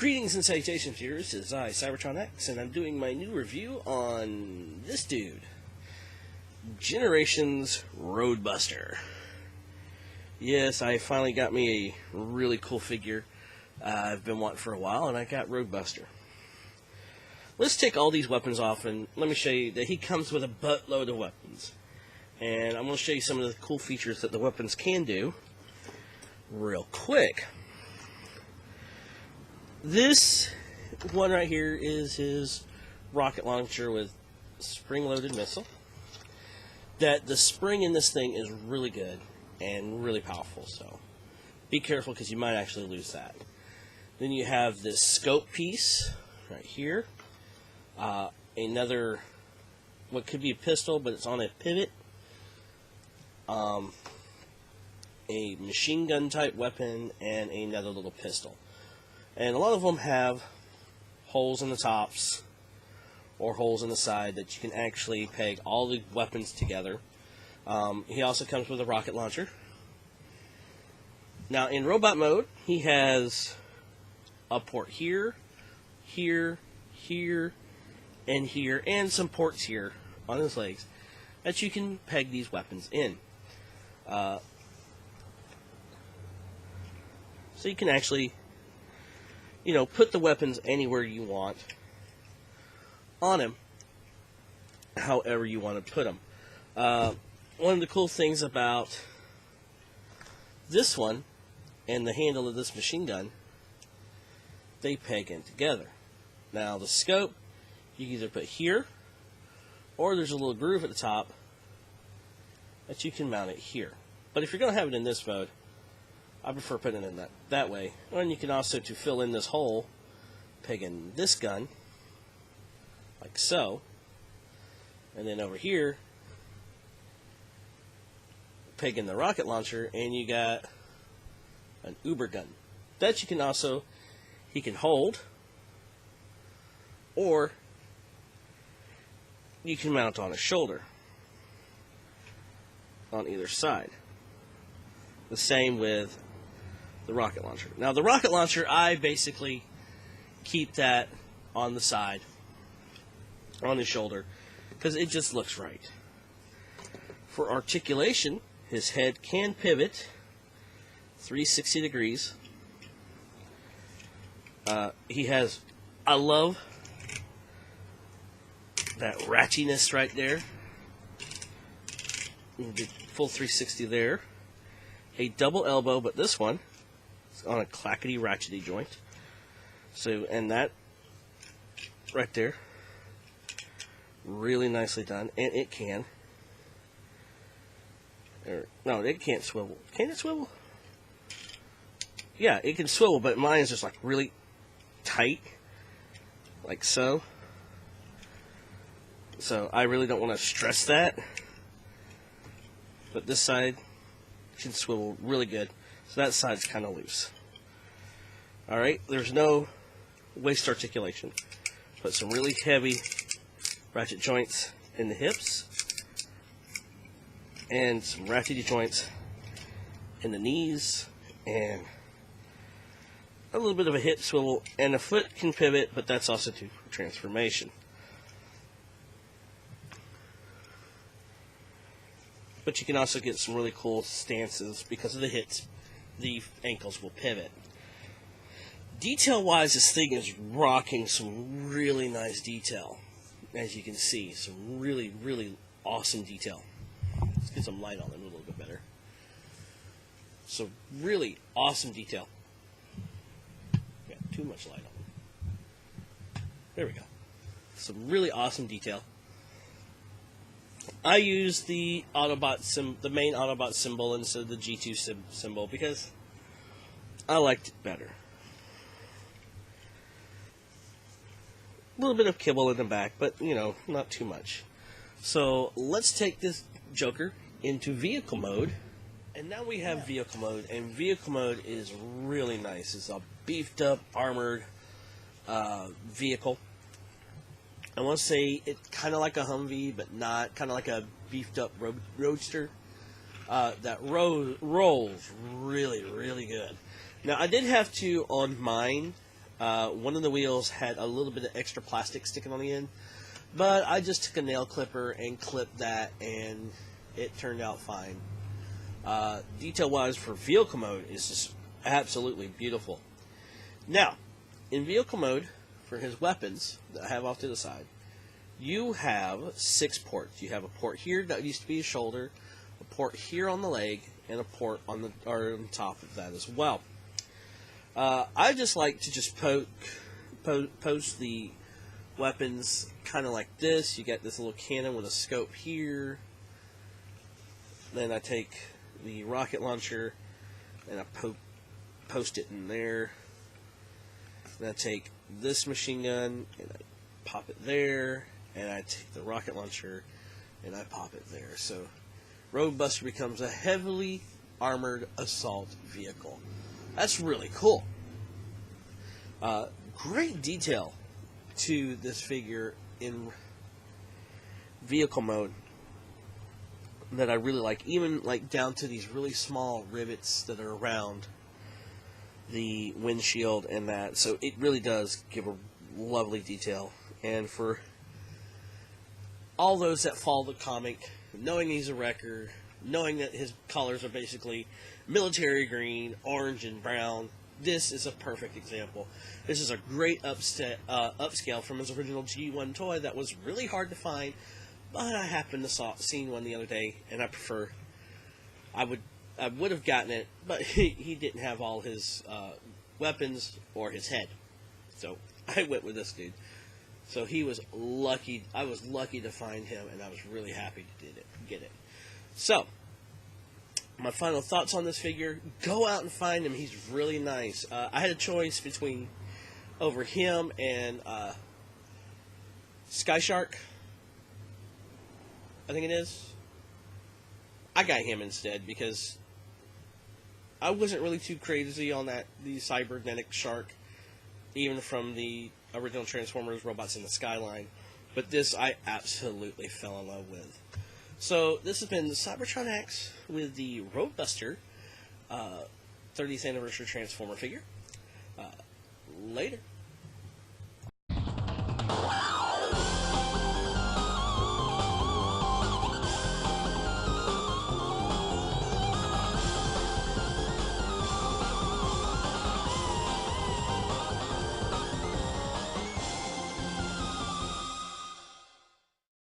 Greetings and salutations, viewers. This is I, Cybertron X, and I'm doing my new review on this dude, Generations Roadbuster. Yes, I finally got me a really cool figure I've been wanting for a while, and I got Roadbuster. Let's take all these weapons off, and let me show you that he comes with a buttload of weapons. And I'm going to show you some of the cool features that the weapons can do real quick. This one right here is his rocket launcher with spring-loaded missile. That the spring in this thing is really good and really powerful, so be careful because you might actually lose that. Then you have this scope piece right here. Another, what could be a pistol, but it's on a pivot. A machine gun type weapon and another little pistol. And a lot of them have holes in the tops or holes in the side that you can actually peg all the weapons together. He also comes with a rocket launcher. Now in robot mode, he has a port here, here, here, and here, and some ports here on his legs that you can peg these weapons in. So you can actually, put the weapons anywhere you want on him, however you want to put them. One of the cool things about this one and the handle of this machine gun, they peg in together. Now the scope, you can either put here, or there's a little groove at the top that you can mount it here. But if you're going to have it in this mode, I prefer putting it in that way. And you can also, to fill in this hole, peg in this gun, like so. And then over here, peg in the rocket launcher, and you got an Uber gun. That you can also, he can hold, or you can mount on his shoulder, on either side. The same with the rocket launcher. Now the rocket launcher, I basically keep that on the side, on his shoulder, because it just looks right. For articulation, his head can pivot 360 degrees. He has, I love that ratchiness right there. Full 360 there. A double elbow, but this one is on a clackety ratchety joint. So, and that right there, really nicely done. And it can, no, it can't swivel. Can it swivel? Yeah, it can swivel, but mine is just like really tight, like so. So I really don't want to stress that. But this side can swivel really good. So that side's kind of loose. Alright, there's no waist articulation. Put some really heavy ratchet joints in the hips. And some ratchety joints in the knees. And a little bit of a hip swivel. And the foot can pivot, but that's also to transformation. But you can also get some really cool stances because of the hits. The ankles will pivot. Detail-wise, this thing is rocking some really nice detail. As you can see, some really, really awesome detail. Let's get some light on it a little bit better. So, really awesome detail. Yeah, too much light on it. There we go. Some really awesome detail. I use the Autobot the main Autobot symbol instead of the G2 symbol because I liked it better. A little bit of kibble in the back, but not too much. So let's take this Joker into vehicle mode, and now we have vehicle mode, and vehicle mode is really nice. It's a beefed up, armored vehicle. I want to say it's kind of like a Humvee, but not. Kind of like a beefed up roadster. That rolls really, really good. Now, I did have to, on mine, One of the wheels had a little bit of extra plastic sticking on the end, but I just took a nail clipper and clipped that, and it turned out fine. Detail-wise for vehicle mode is just absolutely beautiful. Now, in vehicle mode, for his weapons that I have off to the side, you have 6 ports. You have a port here that used to be a shoulder, a port here on the leg, and a port on the top of that as well. I just like to just post the weapons kind of like this. You got this little cannon with a scope here. Then I take the rocket launcher and I post it in there. Then I take this machine gun and I pop it there. And I take the rocket launcher and I pop it there. So Roadbuster becomes a heavily armored assault vehicle. That's really cool. Great detail to this figure in vehicle mode that I really like. Even like down to these really small rivets that are around the windshield and that. So it really does give a lovely detail. And for all those that follow the comic, knowing he's a wrecker, knowing that his colors are basically military green, orange, and brown, this is a perfect example. This is a great upscale from his original G1 toy that was really hard to find, but I happened to seen one the other day, and I would have gotten it, but he didn't have all his weapons or his head, so I went with this dude. So he was lucky. I was lucky to find him, and I was really happy to get it. So, my final thoughts on this figure: go out and find him. He's really nice. I had a choice between over him and Sky Shark. I think it is. I got him instead because I wasn't really too crazy on the cybernetic shark, even from the original Transformers Robots in the Skyline, but this I absolutely fell in love with. So this has been Cybertron X with the Roadbuster 30th anniversary Transformer figure. Later.